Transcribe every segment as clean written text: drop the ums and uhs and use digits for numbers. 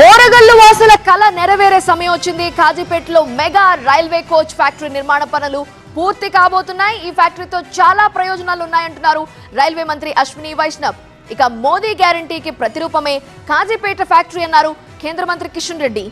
ఓరగల్లు వాసుల కళ నెరవేరే సమయం వచ్చింది. కాజీపేటలో మెగా రైల్వే కోచ్ ఫ్యాక్టరీ నిర్మాణ పనులు పూర్తి కాబోతున్నాయి. ఈ ఫ్యాక్టరీతో చాలా ప్రయోజనాలు ఉన్నాయంటున్నారు రైల్వే మంత్రి అశ్విని వైష్ణవ్. ఇక మోదీ గ్యారంటీకి ప్రతిరూపమే కాజీపేట ఫ్యాక్టరీ అన్నారు కేంద్ర మంత్రి కిషన్ రెడ్డి.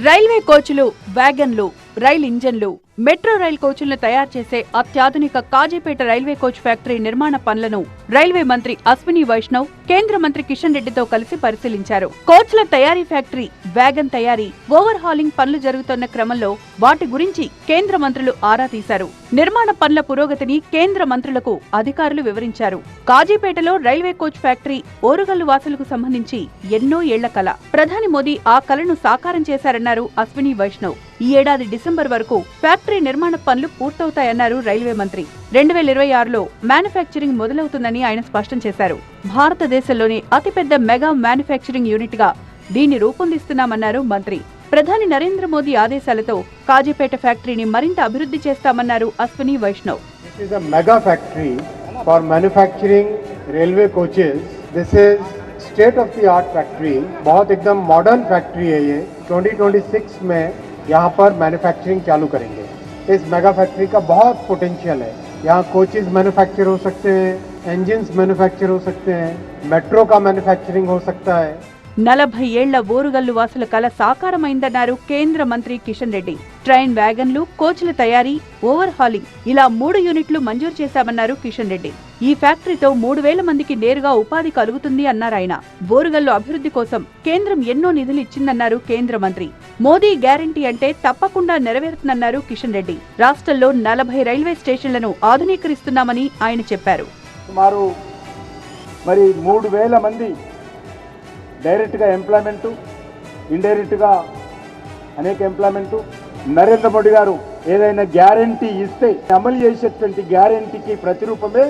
రైల్వే కోచ్లు, వ్యాగన్లు, రైల్ ఇంజన్లు, మెట్రో రైల్ కోచ్లను తయారు చేసే అత్యాధునిక కాజీపేట రైల్వే కోచ్ ఫ్యాక్టరీ నిర్మాణ పనులను రైల్వే మంత్రి అశ్విని వైష్ణవ్ కేంద్ర మంత్రి కిషన్ రెడ్డితో కలిసి పరిశీలించారు. కోచ్ల తయారీ ఫ్యాక్టరీ, వ్యాగన్ తయారీ, ఓవర్ హాలింగ్ పనులు జరుగుతున్న క్రమంలో వాటి గురించి కేంద్ర మంత్రులు ఆరా తీశారు. నిర్మాణ పనుల పురోగతిని కేంద్ర మంత్రులకు అధికారులు వివరించారు. కాజీపేటలో రైల్వే కోచ్ ఫ్యాక్టరీ ఓరుగల్లు వాసులకు సంబంధించి ఎన్నో ఏళ్ల కల. ప్రధాని మోదీ ఆ కలను సాకారం చేశారన్నారు అశ్విని వైష్ణవ్. ఈ ఏడాది డిసెంబర్ వరకు ఫ్యాక్టరీ నిర్మాణ పనులు పూర్తవుతాయన్నారు రైల్వే మంత్రి. 2026లో మ్యానుఫ్యాక్చరింగ్ మొదలవుతుందని ఆయన స్పష్టం చేశారు. భారతదేశంలోనే అతిపెద్ద మెగా మ్యానుఫ్యాక్చరింగ్ యూనిట్ గా దీన్ని రూపొందిస్తున్నామన్నారు మంత్రి. ప్రధాని నరేంద్ర మోదీ ఆదేశాలతో కాజీపేట ఫ్యాక్టరీని మరింత అభివృద్ధి చేస్తామన్నారు Ashwini Vaishnav. This is a mega factory for manufacturing railway coaches. This is state of the art factory. बहुत एकदम मॉडर्न फैक्ट्री है ये. 2026 में यहाँ पर मैन्युफैक्चरिंग चालू करेंगे. इस मेगा फैक्ट्री का बहुत पोटेंशियल है. यहाँ कोचेस मैन्युफैक्चर हो सकते हैं, इंजन्स मैन्युफैक्चर हो सकते हैं, मेट्रो का मैन्युफैक्चरिंग हो सकता है. 40 ఏళ్ల ఓరుగల్లు వాసుల కల సాకారమైందన్నారు కేంద్ర మంత్రి కిషన్ రెడ్డి. ట్రైన్, వ్యాగన్లు, కోచ్ల తయారీ, ఓవర్ హాలింగ్ ఇలా 3 యూనిట్లు మంజూరు చేశామన్నారు కిషన్ రెడ్డి. ఈ ఫ్యాక్టరీతో 3000 మందికి నేరుగా ఉపాధి కలుగుతుంది అన్నారాయన. ఓరుగల్లు అభివృద్ధి కోసం కేంద్రం ఎన్నో నిధులు ఇచ్చిందన్నారు కేంద్ర మంత్రి. మోదీ గ్యారంటీ అంటే తప్పకుండా నెరవేరుతుందన్నారు కిషన్ రెడ్డి. రాష్ట్రంలో 40 రైల్వే స్టేషన్లను ఆధునీకరిస్తున్నామని ఆయన చెప్పారు. సుమారు 3000 మంది డైరెక్ట్గా ఎంప్లాయ్మెంటు, ఇండైరెక్ట్గా అనేక ఎంప్లాయ్మెంటు. నరేంద్ర మోడీ గారు ఏదైనా గ్యారంటీ ఇస్తే అమలు చేసేటువంటి గ్యారంటీకి ప్రతిరూపమే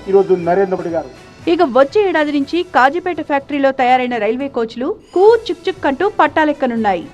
ఈరోజు నరేంద్ర మోడీ గారు. ఇక వచ్చే ఏడాది నుంచి కాజీపేట ఫ్యాక్టరీలో తయారైన రైల్వే కోచ్లు కూ చిక్ చిక్ అంటూ పట్టాలెక్కనున్నాయి.